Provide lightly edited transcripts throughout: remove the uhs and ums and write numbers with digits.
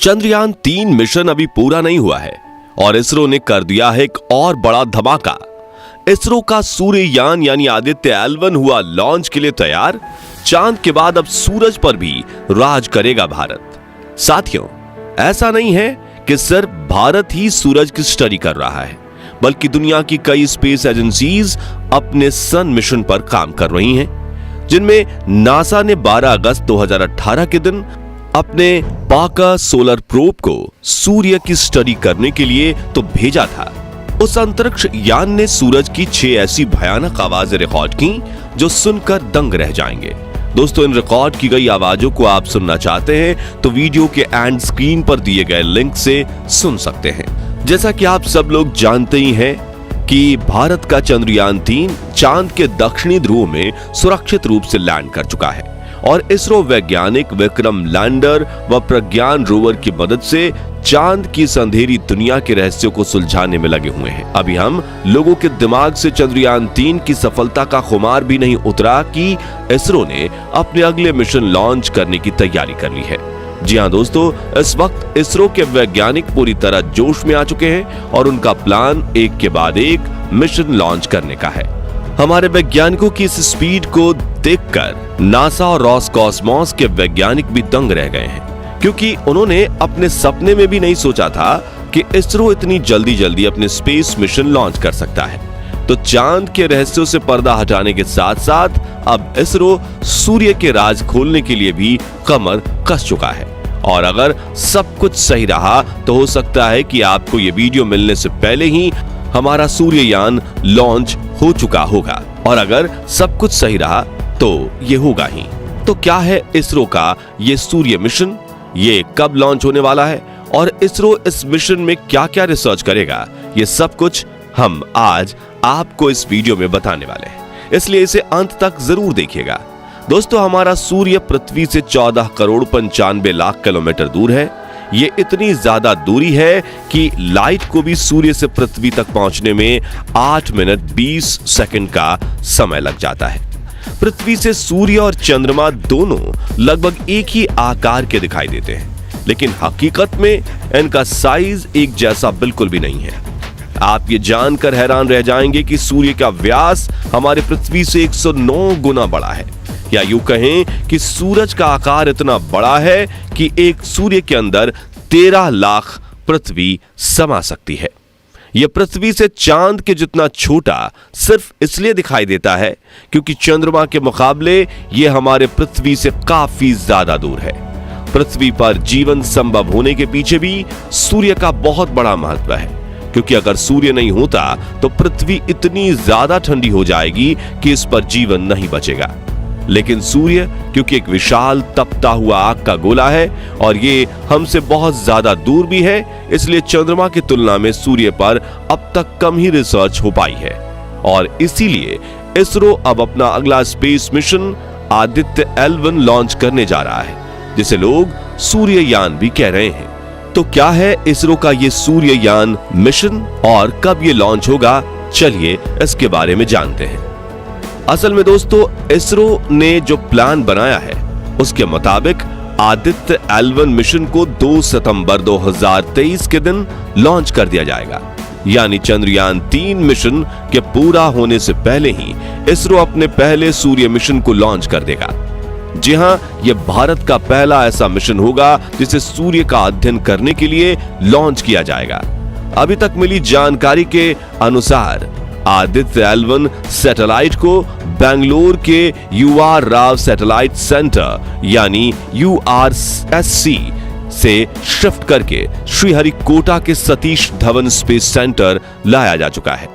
Chandrayaan-3 mission अभी पूरा नहीं हुआ है और इसरो ने कर दिया है एक और बड़ा धमाका। इसरो का सूर्ययान यानी आदित्य-L1 हुआ लॉन्च के लिए तैयार। चांद के बाद अब सूरज पर भी राज करेगा भारत। साथियों, ऐसा नहीं है कि सिर्फ भारत ही सूरज की स्टडी कर रहा है, बल्कि दुनिया की कई स्पेस एजेंसीज अपने सन मिशन पर काम कर रही हैं, जिनमें नासा ने 12 अगस्त 2018 के दिन अपने पाका सोलर प्रोब को सूर्य की स्टडी करने के लिए तो भेजा था। उस अंतरिक्ष यान ने सूरज की 6 ऐसी भयानक आवाजें रिकॉर्ड की जो सुनकर दंग रह जाएंगे। दोस्तों, इन रिकॉर्ड की गई आवाजों को आप सुनना चाहते हैं तो वीडियो के एंड स्क्रीन पर दिए गए लिंक से सुन सकते हैं। जैसा कि आप सब लोग जानते ही हैं कि भारत का चंद्रयान-3 चांद के दक्षिणी ध्रुव में सुरक्षित रूप से लैंड कर चुका है और इसरो वैज्ञानिक विक्रम लैंडर व प्रज्ञान रोवर की मदद से चांद की इस अंधेरी दुनिया के रहस्यों को सुलझाने में लगे हुए हैं। अभी हम लोगों के दिमाग से चंद्रयान-3 की सफलता का खुमार भी नहीं उतरा कि इसरो ने अपने अगले मिशन लॉन्च करने की तैयारी कर ली है। जी हां दोस्तों, इस वक्त इसरो के वैज्ञानिक पूरी तरह जोश में आ चुके हैं और उनका प्लान एक के बाद एक मिशन लॉन्च करने का है। हमारे वैज्ञानिकों की इस स्पीड को देखकर नासा और रॉसकॉस्मॉस के वैज्ञानिक भी दंग रह गए हैं, क्योंकि उन्होंने अपने सपने में भी नहीं सोचा था कि इसरो इतनी जल्दी अपने स्पेस मिशन लॉन्च कर सकता है। तो चांद के रहस्यों से पर्दा हटाने के साथ साथ अब इसरो सूर्य के राज खोलने के लिए भी कमर कस चुका है। और अगर सब कुछ सही रहा तो हो सकता है कि आपको ये वीडियो मिलने से पहले ही हमारा सूर्ययान लॉन्च हो चुका होगा, और अगर सब कुछ सही रहा तो ये होगा ही। तो क्या है इसरो का ये सूर्य मिशन, ये कब लॉन्च होने वाला है और इसरो इस मिशन में क्या क्या रिसर्च करेगा, ये सब कुछ हम आज आपको इस वीडियो में बताने वाले हैं, इसलिए इसे अंत तक जरूर देखिएगा। दोस्तों, हमारा सूर्य पृथ्वी से 14 करोड़ 95 लाख किलोमीटर दूर है। ये इतनी ज्यादा दूरी है कि लाइट को भी सूर्य से पृथ्वी तक पहुंचने में 8 मिनट 20 सेकंड का समय लग जाता है। पृथ्वी से सूर्य और चंद्रमा दोनों लगभग एक ही आकार के दिखाई देते हैं, लेकिन हकीकत में इनका साइज एक जैसा बिल्कुल भी नहीं है। आप ये जानकर हैरान रह जाएंगे कि सूर्य का व्यास हमारे पृथ्वी से 109 गुना बड़ा है, या यूं कहें कि सूरज का आकार इतना बड़ा है कि एक सूर्य के अंदर 13 लाख पृथ्वी समा सकती है। यह पृथ्वी से चांद के जितना छोटा सिर्फ इसलिए दिखाई देता है क्योंकि चंद्रमा के मुकाबले यह हमारे पृथ्वी से काफी ज्यादा दूर है। पृथ्वी पर जीवन संभव होने के पीछे भी सूर्य का बहुत बड़ा महत्व है, क्योंकि अगर सूर्य नहीं होता तो पृथ्वी इतनी ज्यादा ठंडी हो जाएगी कि इस पर जीवन नहीं बचेगा। लेकिन सूर्य क्योंकि एक विशाल तपता हुआ आग का गोला है और ये हमसे बहुत ज्यादा दूर भी है, इसलिए चंद्रमा की तुलना में सूर्य पर अब तक कम ही रिसर्च हो पाई है। और इसीलिए इसरो अब अपना अगला स्पेस मिशन आदित्य-L1 लॉन्च करने जा रहा है, जिसे लोग सूर्ययान भी कह रहे हैं। तो क्या है इसरो का ये सूर्ययान मिशन और कब ये लॉन्च होगा, चलिए इसके बारे में जानते हैं। असल में दोस्तों, इसरो ने जो प्लान बनाया है उसके मुताबिक आदित्य-L1 मिशन को 2 सितंबर 2023 के दिन लॉन्च कर दिया जाएगा। यानी चंद्रयान-3 मिशन के पूरा होने से पहले ही इसरो अपने पहले सूर्य मिशन को लॉन्च कर देगा। जी हां, यह भारत का पहला ऐसा मिशन होगा जिसे सूर्य का अध्ययन करने के लिए लॉन्च किया जाएगा। अभी तक मिली जानकारी के अनुसार आदित्य-L1 सैटेलाइट को बेंगलोर के UR राव सैटेलाइट सेंटर यानी URSC से शिफ्ट करके श्रीहरिकोटा के सतीश धवन स्पेस सेंटर लाया जा चुका है।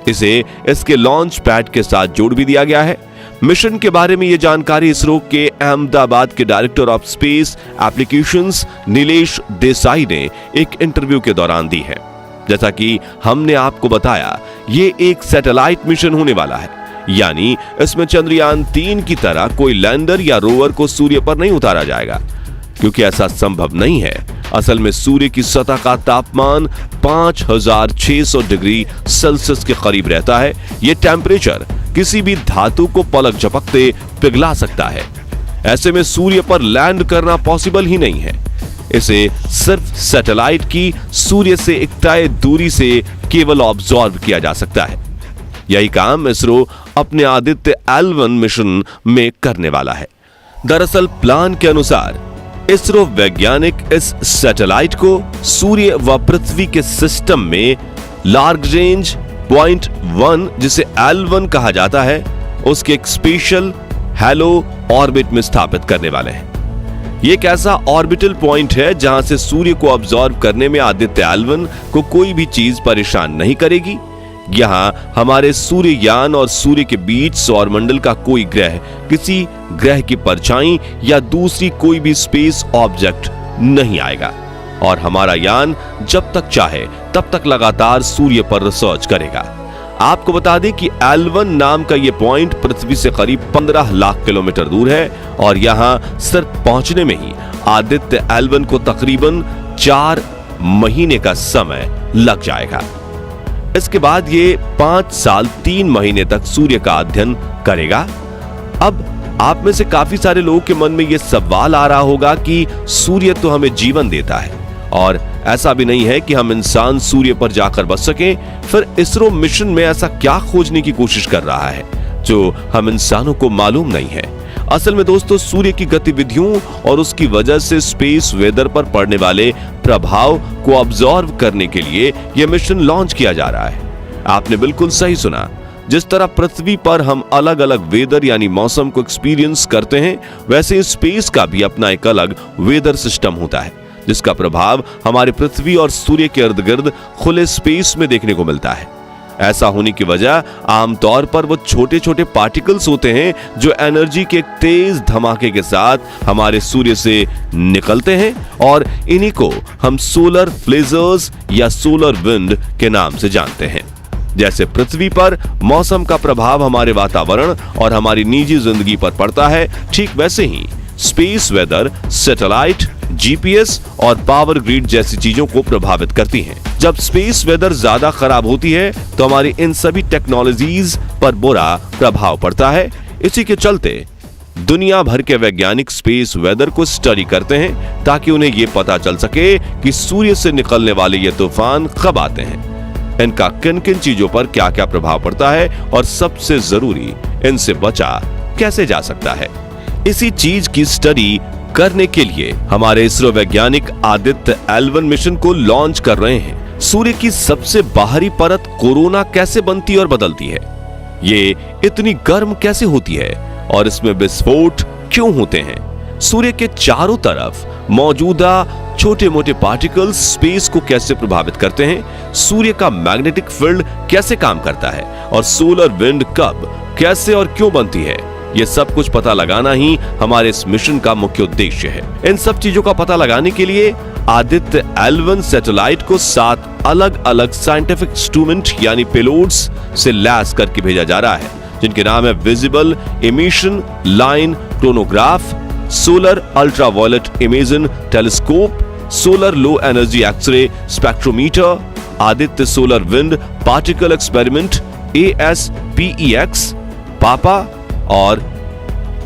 इसे इसके लॉन्च पैड के साथ जोड़ भी दिया गया है। मिशन के बारे में यह जानकारी इसरो के अहमदाबाद के director of space applications Nilesh Desai ने एक इंटरव्यू के दौरान दी है। जैसा कि हमने आपको बताया, ये एक सैटेलाइट मिशन होने वाला है, यानी इसमें चंद्रयान-3 की तरह कोई लैंडर या रोवर को सूर्य पर नहीं उतारा जाएगा, क्योंकि ऐसा संभव नहीं है। असल में सूर्य की सतह का तापमान 5600 डिग्री सेल्सियस के करीब रहता है। यह टेम्परेचर किसी भी धातु को पलक झपकते पिघला सकता है। ऐसे में सूर्य पर लैंड करना पॉसिबल ही नहीं है। इसे सिर्फ सैटेलाइट की सूर्य से एक तय दूरी से केवल ऑब्जर्व किया जा सकता है। यही काम इसरो अपने आदित्य L1 मिशन में करने वाला है। दरअसल प्लान के अनुसार इसरो वैज्ञानिक इस सैटेलाइट को सूर्य व पृथ्वी के सिस्टम में लाग्रेंज पॉइंट 1, जिसे L1 कहा जाता है, उसके एक स्पेशल हैलो ऑर्बिट में स्थापित करने वाले हैं। ये एक ऐसा ऑर्बिटल पॉइंट है जहां से सूर्य को ऑब्जर्व करने में आदित्य L1 को कोई भी चीज परेशान नहीं करेगी। यहां हमारे सूर्ययान और सूर्य के बीच सौरमंडल का कोई ग्रह, किसी ग्रह की परछाई या दूसरी कोई भी स्पेस ऑब्जेक्ट नहीं आएगा और हमारा यान जब तक चाहे तब तक लगातार सूर्य पर रिसर्च करेगा। आपको बता दें कि L1 नाम का यह पॉइंट पृथ्वी से करीब 15 लाख किलोमीटर दूर है और यहां सिर्फ पहुंचने में ही आदित्य L1 को तकरीबन 4 महीने का समय लग जाएगा। इसके बाद ये 5 साल 3 महीने तक सूर्य का अध्ययन करेगा। अब आप में से काफी सारे लोगों के मन में यह सवाल आ रहा होगा कि सूर्य तो हमें जीवन देता है और ऐसा भी नहीं है कि हम इंसान सूर्य पर जाकर बस सकें, फिर इसरो मिशन में ऐसा क्या खोजने की कोशिश कर रहा है जो हम इंसानों को मालूम नहीं है। असल में दोस्तों, सूर्य की गतिविधियों और उसकी वजह से स्पेस वेदर पर पड़ने वाले प्रभाव को ऑब्जर्व करने के लिए यह मिशन लॉन्च किया जा रहा है। आपने बिल्कुल सही सुना। जिस तरह पृथ्वी पर हम अलग अलग वेदर यानी मौसम को एक्सपीरियंस करते हैं, वैसे स्पेस का भी अपना एक अलग वेदर सिस्टम होता है जिसका प्रभाव हमारे पृथ्वी और सूर्य के इर्द गिर्द खुले स्पेस में देखने को मिलता है। ऐसा होने की वजह आमतौर पर वो छोटे छोटे पार्टिकल्स होते हैं जो एनर्जी के एक तेज धमाके के साथ हमारे सूर्य से निकलते हैं और इन्हीं को हम सोलर ब्लेजर्स या सोलर विंड के नाम से जानते हैं। जैसे पृथ्वी पर मौसम का प्रभाव हमारे वातावरण और हमारी निजी जिंदगी पर पड़ता है, ठीक वैसे ही स्पेस वेदर सैटेलाइट, जीपीएस और पावर ग्रिड जैसी चीजों को प्रभावित करती हैं। जब स्पेस वेदर ज्यादा खराब होती है तो हमारी इन सभी टेक्नोलॉजीज पर बुरा प्रभाव पड़ता है। इसी के चलते दुनिया भर के वैज्ञानिक स्पेस वेदर को स्टडी करते हैं ताकि उन्हें यह पता चल सके कि सूर्य से निकलने वाले ये तूफान कब आते हैं, इनका किन किन चीजों पर क्या क्या प्रभाव पड़ता है और सबसे जरूरी, इनसे बचा कैसे जा सकता है। इसी चीज की स्टडी करने के लिए हमारे इसरो वैज्ञानिक आदित्य L1 मिशन को लॉन्च कर रहे हैं। सूर्य की सबसे बाहरी परत कोरोना कैसे बनती और बदलती है, ये इतनी गर्म कैसे होती है और इसमें विस्फोट क्यों होते हैं, सूर्य के चारों तरफ मौजूदा छोटे मोटे पार्टिकल्स स्पेस को कैसे प्रभावित करते हैं, सूर्य का मैग्नेटिक फील्ड कैसे काम करता है और सोलर विंड कब, कैसे और क्यों बनती है, ये सब कुछ पता लगाना ही हमारे इस मिशन का मुख्य उद्देश्य है। इन सब चीजों का पता लगाने के लिए आदित्य L1 सैटेलाइट को 7 अलग अलग साइंटिफिक इंस्ट्रूमेंट यानी पेलोड्स से लैस करके भेजा जा रहा है, जिनके नाम है visible emission line coronagraph, solar ultraviolet imaging telescope, solar low energy x-ray spectrometer, Aditya solar wind particle experiment ASPEX, PAPA और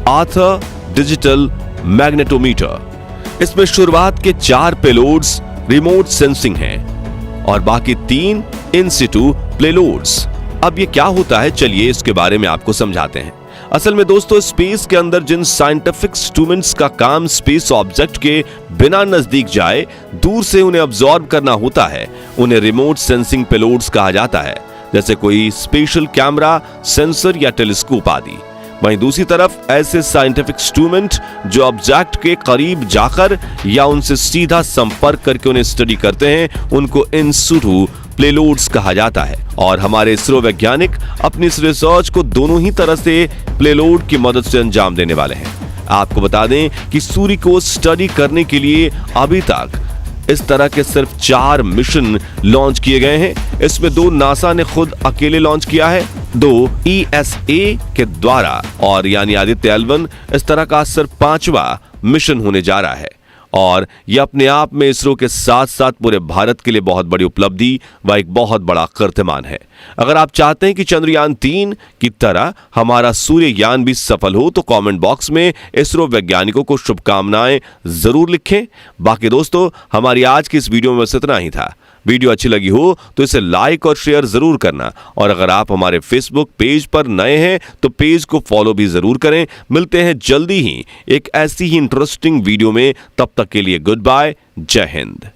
आर्थर डिजिटल मैग्नेटोमीटर। इसमें शुरुआत के 4 पेलोड्स रिमोट सेंसिंग हैं और बाकी 3 इन सिटू पेलोड्स। अब ये क्या होता है, चलिए इसके बारे में आपको समझाते हैं। असल में दोस्तों, स्पेस के अंदर जिन साइंटिफिक इंस्ट्रूमेंट्स का काम स्पेस ऑब्जेक्ट के बिना नजदीक जाए दूर से उन्हें ऑब्जर्व करना होता है, उन्हें रिमोट सेंसिंग पेलोड्स कहा जाता है, जैसे कोई स्पेशल कैमरा, सेंसर या टेलीस्कोप आदि। वहीं दूसरी तरफ ऐसे साइंटिफिक इंस्ट्रूमेंट जो ऑब्जेक्ट के करीब जाकर या उनसे सीधा संपर्क करके उन्हें स्टडी करते हैं, उनको इन सिटू पेलोड्स कहा जाता है। और हमारे इसरो वैज्ञानिक अपनी इस रिसर्च को दोनों ही तरह से पेलोड की मदद से अंजाम देने वाले हैं। आपको बता दें कि सूर्य को स्टडी करने के लिए अभी तक इस तरह के सिर्फ 4 मिशन लॉन्च किए गए हैं। इसमें 2 नासा ने खुद अकेले लॉन्च किया है, 2 ESA के द्वारा, और यानी आदित्य L1 इस तरह का सिर्फ 5वां मिशन होने जा रहा है। और यह अपने आप में इसरो के साथ साथ पूरे भारत के लिए बहुत बड़ी उपलब्धि व एक बहुत बड़ा कीर्तिमान है। अगर आप चाहते हैं कि चंद्रयान 3 की तरह हमारा सूर्ययान भी सफल हो तो कमेंट बॉक्स में इसरो वैज्ञानिकों को शुभकामनाएं जरूर लिखें। बाकी दोस्तों, हमारी आज की इस वीडियो में बस इतना ही था। वीडियो अच्छी लगी हो तो इसे लाइक और शेयर जरूर करना, और अगर आप हमारे फेसबुक पेज पर नए हैं तो पेज को फॉलो भी जरूर करें। मिलते हैं जल्दी ही एक ऐसी ही इंटरेस्टिंग वीडियो में, तब तक के लिए गुड बाय, जय हिंद।